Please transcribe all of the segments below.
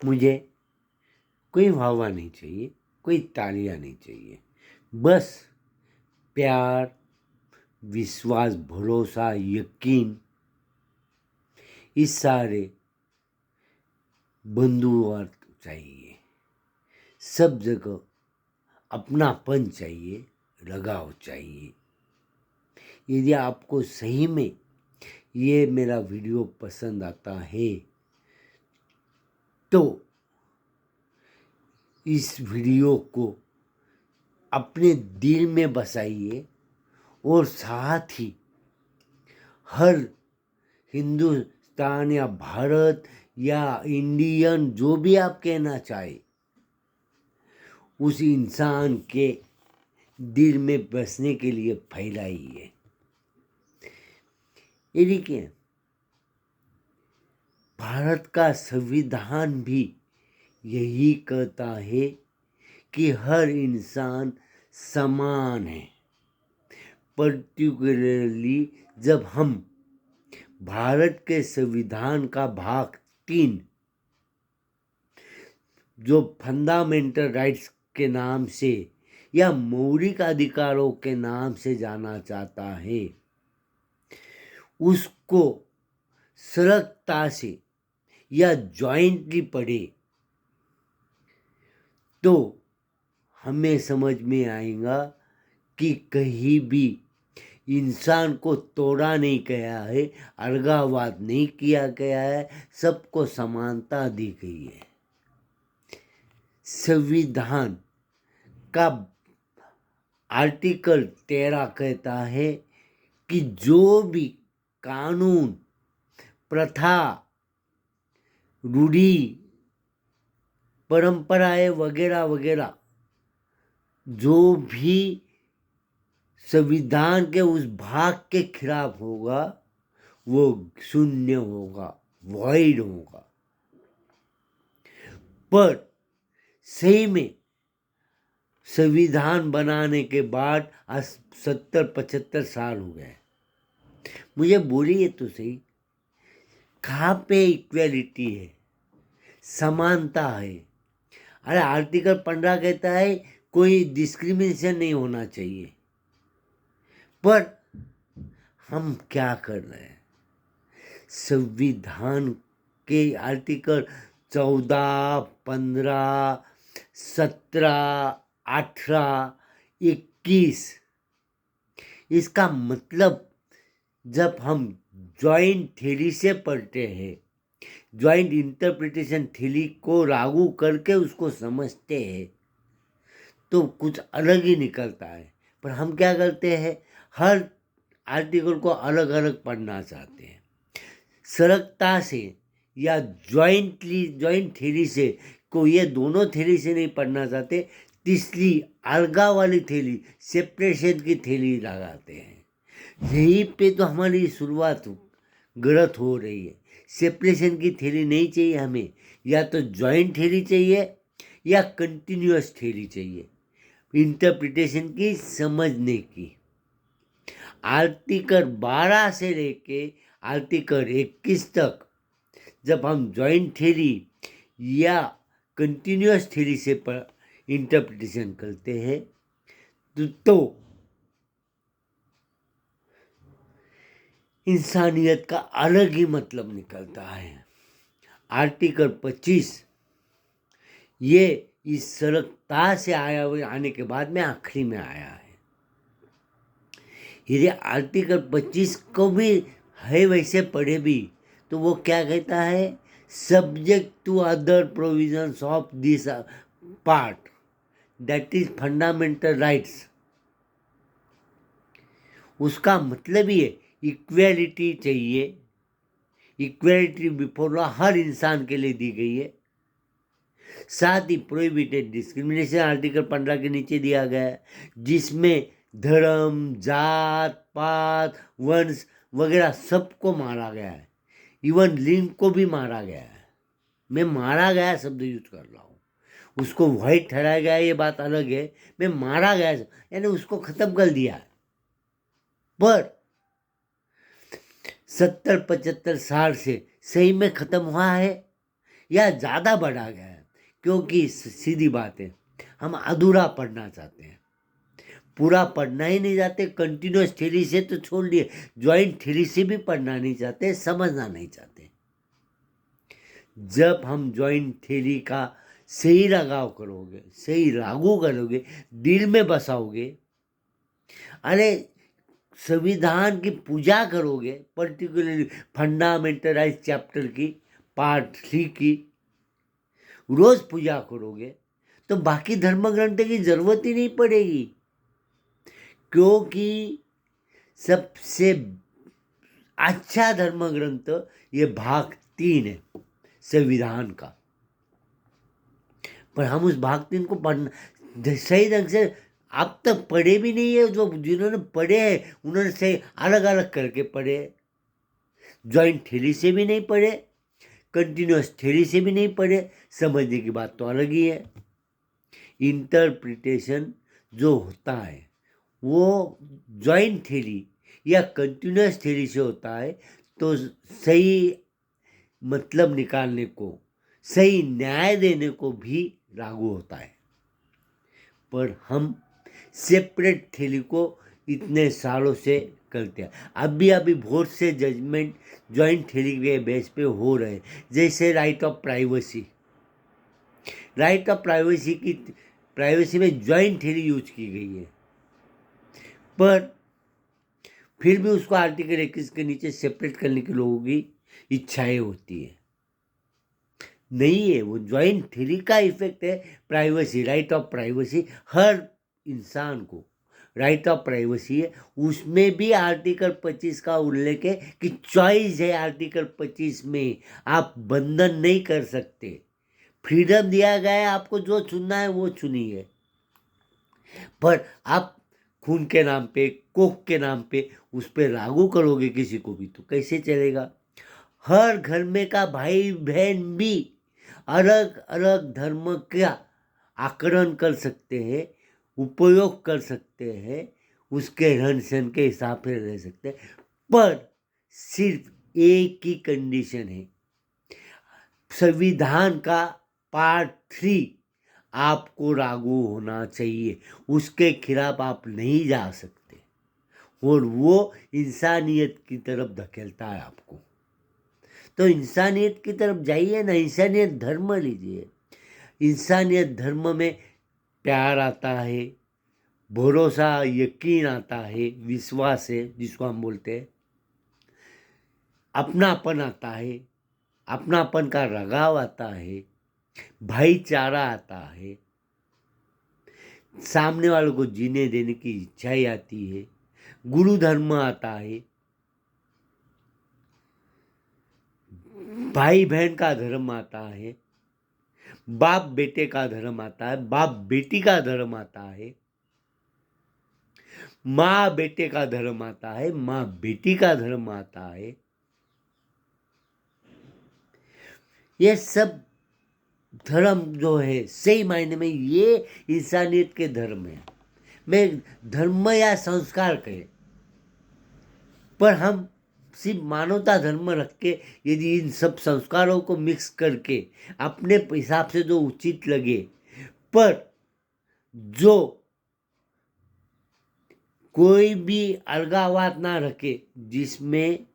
मुझे कोई वाहवा नहीं चाहिए, कोई तालियां नहीं चाहिए, बस प्यार, विश्वास, भरोसा, यकीन, इस सारे बंधुत्व चाहिए। सब जगह अपनापन चाहिए, लगाव चाहिए। यदि आपको सही में ये मेरा वीडियो पसंद आता है तो इस वीडियो को अपने दिल में बसाइए और साथ ही हर हिंदुस्तान या भारत या इंडियन जो भी आप कहना चाहे उस इंसान के दिल में बसने के लिए फैलाइए। ये देखिए, भारत का संविधान भी यही कहता है कि हर इंसान समान है। पर्टिकुलरली जब हम भारत के संविधान का भाग 3 जो फंडामेंटल राइट्स के नाम से या मौलिक अधिकारों के नाम से जाना जाता है, उसको सरलता से या जॉइंटली पढ़े तो हमें समझ में आएगा कि कहीं भी इंसान को तोड़ा नहीं गया है, अलगाववाद नहीं किया गया है, सबको समानता दी गई है। संविधान का आर्टिकल 13 कहता है कि जो भी कानून, प्रथा, रूढ़ी, परंपराएं वगैरह वगैरह जो भी संविधान के उस भाग के खिलाफ होगा वो शून्य होगा, वॉइड होगा। पर सही में संविधान बनाने के बाद आज 70-75 साल हो गए। मुझे बोलिए तो सही, कहाँ पे इक्वेलिटी है, समानता है? अरे आर्टिकल 15 कहता है कोई डिस्क्रिमिनेशन नहीं होना चाहिए, पर हम क्या कर रहे हैं? संविधान के आर्टिकल 14, 15, 17, 18, 21, इसका मतलब जब हम जॉइंट थ्योरी से पढ़ते हैं, जॉइंट इंटरप्रिटेशन थ्योरी को लागू करके उसको समझते हैं तो कुछ अलग ही निकलता है। पर हम क्या करते हैं, हर आर्टिकल को अलग अलग पढ़ना चाहते हैं। सरलता से या जॉइंट थ्योरी से को ये दोनों थ्योरी से नहीं पढ़ना चाहते, तीसरी अलगाव वाली थ्योरी, सेपरेशन की थ्योरी लगाते हैं। यहीं पे तो हमारी शुरुआत गलत हो रही है। सेपरेशन की थ्योरी नहीं चाहिए हमें, या तो जॉइंट थ्योरी चाहिए या कंटिन्यूअस थ्योरी चाहिए इंटरप्रिटेशन की, समझने की। आर्टिकल 12 से लेके आर्टिकल 21 तक जब हम जॉइंट थ्योरी या कंटिन्यूअस थ्योरी से इंटरप्रिटेशन करते हैं तो इंसानियत का अलग ही मतलब निकलता है। आर्टिकल 25 ये इस सरलता से आने के बाद में आखिरी में आया है। यदि आर्टिकल 25 को भी है वैसे पढ़े भी तो वो क्या कहता है, subject to other provisions of this part, that is fundamental rights. उसका मतलब ही है इक्वेलिटी चाहिए, इक्वेलिटी बिफोर लॉ हर इंसान के लिए दी गई है। साथ ही प्रोहिबिटेड डिस्क्रिमिनेशन आर्टिकल 15 के नीचे दिया गया है, जिसमें धर्म, जात पात, वंश वगैरह सबको मारा गया है, इवन लिंग को भी मारा गया है। मैं मारा गया शब्द यूज कर रहा हूँ, उसको वाइट ठहराया गया ये बात अलग है, मैं मारा गया यानी उसको खत्म कर दिया है। पर 70-75 साल से सही में खत्म हुआ है या ज़्यादा बढ़ा गया है, क्योंकि सीधी बात है हम अधूरा पढ़ना चाहते हैं, पूरा पढ़ना ही नहीं चाहते। कंटिन्यूस थ्योरी से तो छोड़ लिए, ज्वाइंट थ्योरी से भी पढ़ना नहीं चाहते, समझना नहीं चाहते। जब हम ज्वाइंट थ्योरी का सही लगाव करोगे, सही लागू करोगे, दिल में बसाओगे, अरे संविधान की पूजा करोगे, पर्टिकुलरली फंडामेंटलाइज चैप्टर की पार्ट 3 की रोज पूजा करोगे, तो बाकी धर्म ग्रंथ की जरूरत ही नहीं पड़ेगी, क्योंकि सबसे अच्छा धर्म ग्रंथ ये भाग 3 है संविधान का। पर हम उस भाग 3 को पढ़ना सही ढंग से अब तक पढ़े भी नहीं है। जो जिन्होंने पढ़े हैं उन्होंने सही अलग अलग करके पढ़े, ज्वाइंट थ्योरी से भी नहीं पढ़े, कंटिन्यूस थ्योरी से भी नहीं पढ़े। समझने की बात तो अलग ही है। इंटरप्रिटेशन जो होता है वो ज्वाइंट थ्योरी या कंटिन्यूस थ्योरी से होता है, तो सही मतलब निकालने को, सही न्याय देने को भी लागू होता है। पर हम सेपरेट थ्योरी को इतने सालों से करते हैं। अभी बहुत से जजमेंट ज्वाइंट थ्योरी के बेस पे हो रहे हैं, जैसे right of privacy. Right of privacy में ज्वाइंट थ्योरी यूज की गई है, पर फिर भी उसको आर्टिकल 21 के नीचे सेपरेट करने की लोगों की इच्छाएं होती है। नहीं है, वो ज्वाइंट थ्योरी का इफेक्ट है। प्राइवेसी, राइट ऑफ प्राइवेसी हर इंसान को राइट ऑफ प्राइवेसी है। उसमें भी आर्टिकल 25 का उल्लेख है कि चॉइस है। आर्टिकल 25 में आप बंधन नहीं कर सकते, फ्रीडम दिया गया है, आपको जो चुनना है वो चुनिए। पर आप खून के नाम पे, कोख के नाम पे उस पर लागू करोगे किसी को भी, तो कैसे चलेगा। हर घर में का भाई बहन भी अलग अलग धर्म का आकलन कर सकते हैं, उपयोग कर सकते हैं, उसके रहन सहन के हिसाब से रह सकते हैं। पर सिर्फ एक ही कंडीशन है, संविधान का पार्ट 3 आपको लागू होना चाहिए, उसके खिलाफ आप नहीं जा सकते, और वो इंसानियत की तरफ धकेलता है आपको। तो इंसानियत की तरफ जाइए ना, इंसानियत धर्म लीजिए। इंसानियत धर्म में प्यार आता है, भरोसा, यकीन आता है, विश्वास है जिसको हम बोलते हैं, अपनापन आता है, अपनापन का लगाव आता है, भाईचारा आता है, सामने वालों को जीने देने की इच्छाएं आती है, गुरु धर्म आता है, भाई बहन का धर्म आता है, बाप बेटे का धर्म आता है, बाप बेटी का धर्म आता है, माँ बेटे का धर्म आता है, माँ बेटी का धर्म आता है। ये सब धर्म जो है सही मायने में ये इंसानियत के धर्म है। मैं धर्म या संस्कार कहे, पर हम सिर्फ मानवता धर्म रख के यदि इन सब संस्कारों को मिक्स करके अपने हिसाब से जो उचित लगे, पर जो कोई भी अलगाववाद ना रखे, जिसमें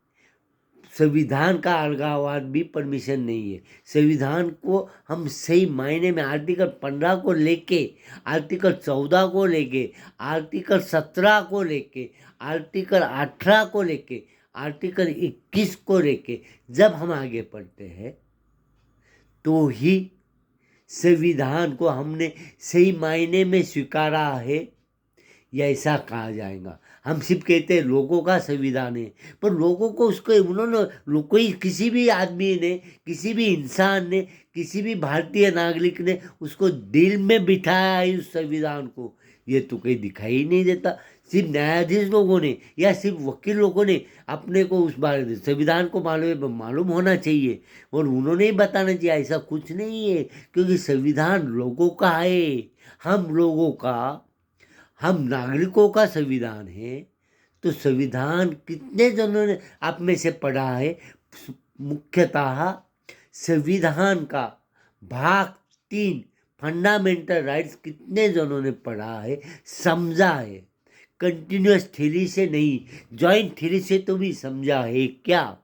संविधान का अलगाववाद भी परमिशन नहीं है। संविधान को हम सही मायने में आर्टिकल 15 को लेके, आर्टिकल 14 को लेके, आर्टिकल 17 को लेके, आर्टिकल 18 को लेके, आर्टिकल 21 को लेके जब हम आगे पढ़ते हैं, तो ही संविधान को हमने सही मायने में स्वीकारा है या ऐसा कहा जाएगा। हम सिर्फ कहते हैं लोगों का संविधान है, पर लोगों को उसको उन्होंने कोई किसी भी आदमी ने, किसी भी इंसान ने, किसी भी भारतीय नागरिक ने उसको दिल में बिठाया है उस संविधान को, ये तो कहीं दिखाई ही नहीं देता। सिर्फ न्यायाधीश लोगों ने या सिर्फ वकील लोगों ने अपने को उस बारे संविधान को मालूम होना चाहिए, और उन्होंने ही बताना चाहिए। ऐसा कुछ नहीं है, क्योंकि संविधान लोगों का है, हम लोगों का, हम नागरिकों का संविधान है। तो संविधान कितने जनों ने आप में से पढ़ा है? मुख्यतः संविधान का भाग 3 फंडामेंटल राइट्स कितने जनों ने पढ़ा है, समझा है? कंटिन्यूअस थ्योरी से नहीं, जॉइंट थ्योरी से तो भी समझा है क्या?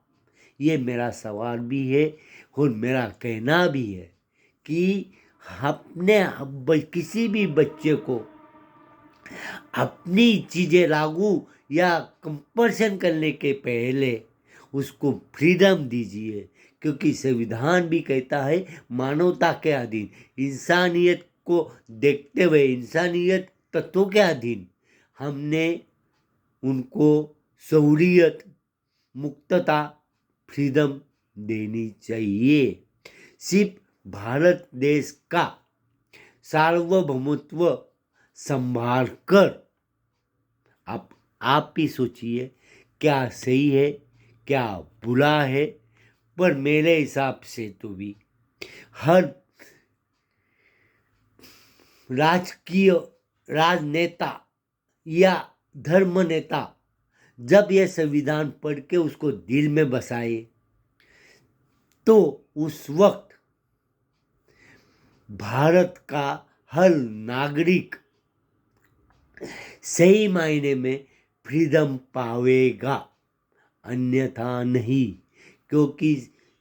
ये मेरा सवाल भी है और मेरा कहना भी है कि अपने किसी भी बच्चे को अपनी चीज़ें लागू या कंपल्सन करने के पहले उसको फ्रीडम दीजिए, क्योंकि संविधान भी कहता है मानवता के अधीन, इंसानियत को देखते हुए, इंसानियत तत्वों के अधीन हमने उनको सहूलियत, मुक्तता, फ्रीडम देनी चाहिए। सिर्फ भारत देश का सार्वभौमत्व संभाल कर आप ही सोचिए क्या सही है, क्या बुरा है। पर मेरे हिसाब से तो भी हर राजकीय राजनेता या धर्म नेता जब यह संविधान पढ़ के उसको दिल में बसाए तो उस वक्त भारत का हर नागरिक सही मायने में फ्रीडम पावेगा, अन्यथा नहीं। क्योंकि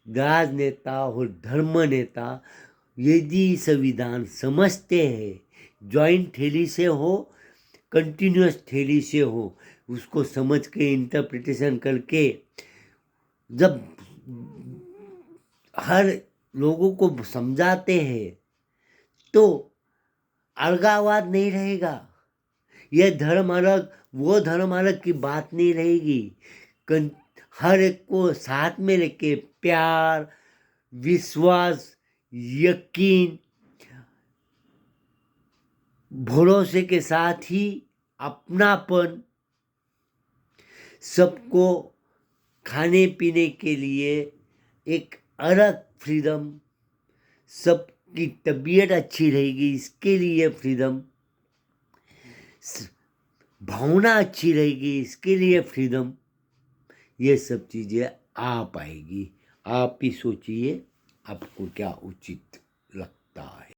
राजनेता और धर्म नेता यदि संविधान समझते हैं, जॉइंट थ्योरी से हो, कंटिन्यूअस थ्योरी से हो, उसको समझ के इंटरप्रिटेशन करके जब हर लोगों को समझाते हैं तो अलगाववाद नहीं रहेगा। यह धर्म अलग, वो धर्म अलग की बात नहीं रहेगी। हर एक को साथ में लेके प्यार, विश्वास, यकीन, भरोसे के साथ ही अपनापन, सबको खाने पीने के लिए एक अलग फ्रीडम, सबकी तबीयत अच्छी रहेगी इसके लिए फ्रीडम, भावना अच्छी रहेगी इसके लिए फ्रीडम, ये सब चीज़ें आ पाएगी। आप ही सोचिए आपको क्या उचित लगता है।